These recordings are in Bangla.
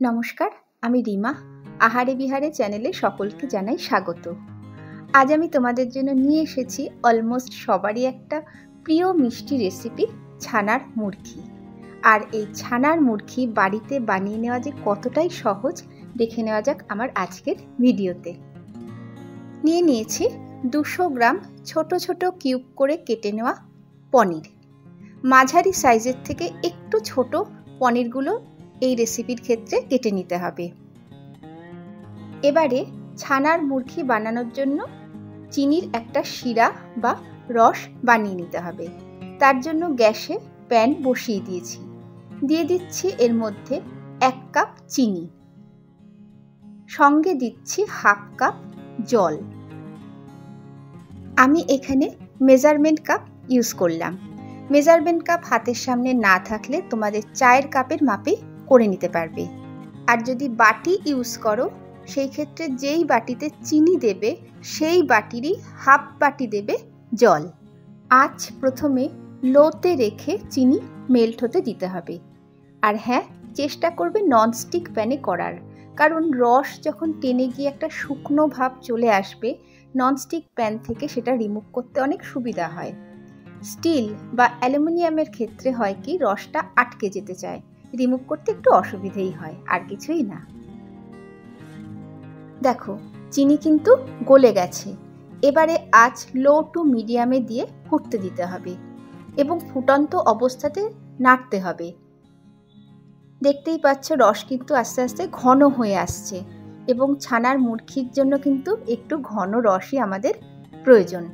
নমস্কার, আমি রিমা। আহারে বিহারে চ্যানেলে সকলকে জানাই স্বাগত। আজ আমি তোমাদের জন্য নিয়ে এসেছি অলমোস্ট সবারই একটা প্রিয় মিষ্টি রেসিপি, ছানার মুরকি। আর এই ছানার মুরকি বাড়িতে বানিয়ে নেওয়া যে কতটাই সহজ দেখে নেওয়া যাক আমার আজকের ভিডিওতে। নিয়ে নিয়েছি 200 গ্রাম ছোট ছোট কিউব করে কেটে নেওয়া পনির। মাঝারি সাইজের থেকে একটু ছোট পনিরগুলো এই রেসিপির ক্ষেত্রে কেটে নিতে হবে। এবারে ছানার মুরকি বানানোর জন্য চিনির একটা শিরা বা রস বানিয়ে নিতে হবে। তার জন্য গ্যাসে প্যান বসিয়ে দিয়েছি। দিয়ে দিচ্ছি এর মধ্যে 1 কাপ চিনি, সঙ্গে দিচ্ছি হাফ কাপ জল। আমি এখানে মেজারমেন্ট কাপ ইউজ করলাম। মেজারমেন্ট কাপ হাতের সামনে না থাকলে তোমাদের চায়ের কাপের মাপে করে নিতে পারবে। আর যদি বাটি ইউজ করো সেই ক্ষেত্রে যেই বাটিতে চিনি দেবে সেই বাটিরই হাফ বাটি দেবে জল। আঁচ প্রথমে লোতে রেখে চিনি মেল্ট হতে দিতে হবে। আর হ্যাঁ, চেষ্টা করবে ননস্টিক প্যানে করার, কারণ রস যখন টেনে গিয়ে একটা শুকনো ভাব চলে আসবে, ননস্টিক প্যান থেকে সেটা রিমুভ করতে অনেক সুবিধা হয়। স্টিল বা অ্যালুমিনিয়ামের ক্ষেত্রে হয় কি, রসটা আটকে যেতে চায়, রিমুভ করতে একটু অসুবিধেই হয়, আর কিছুই না। দেখো চিনি কিন্তু গলে গেছে। এবারে আঁচ লো টু মিডিয়ামে দিয়ে ফুটতে দিতে হবে এবং ফুটন্ত অবস্থাতে নাড়তে হবে। দেখতেই পাচ্ছ রস কিন্তু আস্তে আস্তে ঘন হয়ে আসছে এবং ছানার মুরকির জন্য কিন্তু একটু ঘন রসই আমাদের প্রয়োজন।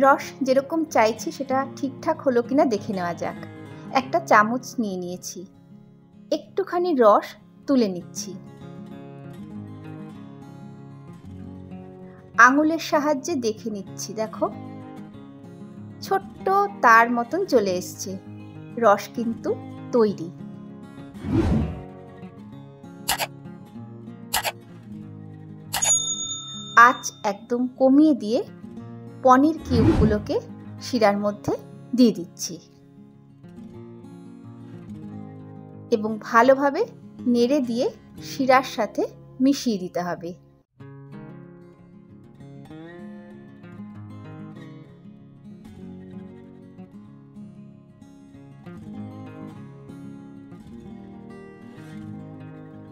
রস যেরকম চাইছি সেটা ঠিকঠাক হলো কিনা দেখে নেওয়া যাক। একটা চামচ নিয়ে নিয়েছি, একটুখানি রস তুলে নিচ্ছি। আঙুলের সাহায্যে দেখে নিচ্ছি, দেখো ছোট্ট তার মতন চলে এসছে। রস কিন্তু তৈরি। আঁচ একদম কমিয়ে দিয়ে পনির কিউবগুলোকে শিরার মধ্যে দিয়ে দিচ্ছি এবং ভালোভাবে নেড়ে দিয়ে শিরার সাথে মিশিয়ে দিতে হবে।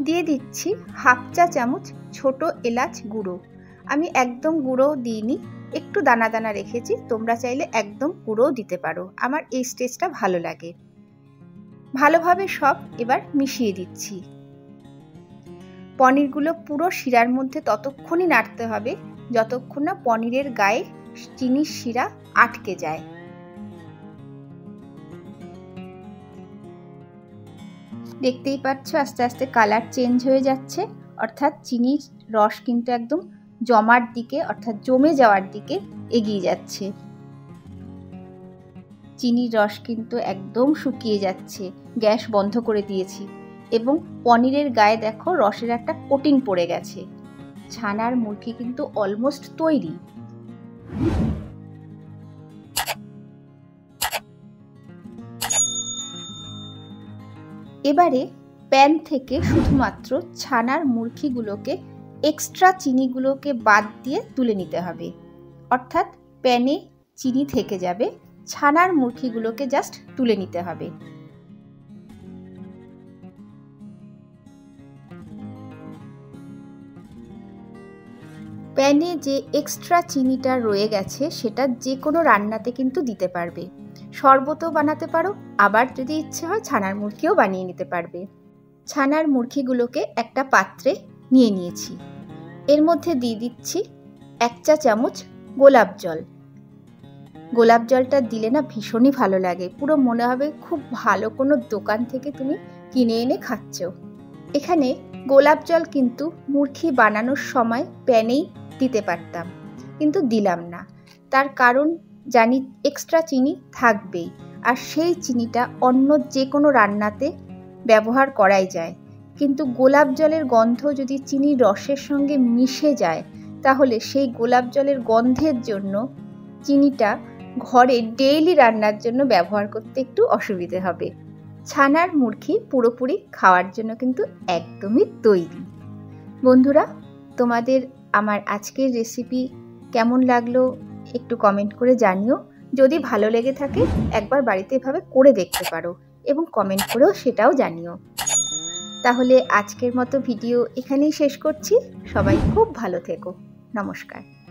দিয়ে দিচ্ছি হাফ চা চামচ ছোট এলাচ গুঁড়ো। আমি একদম গুঁড়ো দিইনি, একটু দানা দানা রেখেছি, তোমরা চাইলে একদম গুঁড়োও দিতে পারো। আমার এই স্টেজটা ভালো লাগে। ভালোভাবে সব এবার মিশিয়ে দিচ্ছি। পনিরগুলো পুরো শিরার মধ্যে ততক্ষণই নাড়তে হবে যতক্ষণ না পনিরের গায়ে চিনির শিরা আটকে যায়। দেখতেই পাচ্ছ আস্তে আস্তে কালার চেঞ্জ হয়ে যাচ্ছে, অর্থাৎ চিনির রস কিন্তু একদম জমার দিকে, অর্থাৎ জমে যাওয়ার দিকে এগিয়ে যাচ্ছে। চিনির রস কিন্তু একদম শুকিয়ে যাচ্ছে। গ্যাস বন্ধ করে দিয়েছি এবং পনিরের গায়ে দেখো রসের একটা কোটিং পড়ে গেছে। ছানার মুরকি কিন্তু অলমোস্ট তৈরি। এবারে প্যান থেকে শুধুমাত্র ছানার মুরকিগুলোকে এক্সট্রা চিনিগুলোকে বাদ দিয়ে তুলে নিতে হবে। অর্থাৎ প্যানে চিনি থেকে যাবে, ছানার মুরকিগুলোকে জাস্ট তুলে নিতে হবে। প্যানে যে এক্সট্রা চিনিটা রয়ে গেছে সেটা যে কোনো রান্নাতে কিন্তু দিতে পারবে। শরবতও বানাতে পারো, আবার যদি ইচ্ছে হয় ছানার মুরকিও বানিয়ে নিতে পারবে। ছানার মুরকিগুলোকে একটা পাত্রে নিয়ে নিয়েছি। এর মধ্যে দিয়ে দিচ্ছি 1 চা চামচ গোলাপ জল। গোলাপ জলটা দিলে না ভীষণই ভালো লাগে, পুরো মনে হবে খুব ভালো কোনো দোকান থেকে তুমি কিনে এনে খাচ্ছ। এখানে গোলাপ জল কিন্তু মুরকি বানানোর সময় প্যানেই দিতে পারতাম, কিন্তু দিলাম না। তার কারণ জানি এক্সট্রা চিনি থাকবেই, আর সেই চিনিটা অন্য যে কোনো রান্নাতে ব্যবহার করাই যায়। কিন্তু গোলাপ জলের গন্ধ যদি চিনির রসের সঙ্গে মিশে যায় তাহলে সেই গোলাপ জলের গন্ধের জন্য চিনিটা ঘরে ডেইলি রান্নার জন্য ব্যবহার করতে একটু অসুবিধে হবে। ছানার মুরগি পুরোপুরি খাওয়ার জন্য কিন্তু একদমই তৈরি। বন্ধুরা, তোমাদের আমার আজকের রেসিপি কেমন লাগলো একটু কমেন্ট করে জানিও। যদি ভালো লেগে থাকে একবার বাড়িতে এভাবে করে দেখতে পারো এবং কমেন্ট করেও সেটাও জানিও। তাহলে আজকের মতো ভিডিও এখানেই শেষ করছি। সবাই খুব ভালো থেকো। নমস্কার।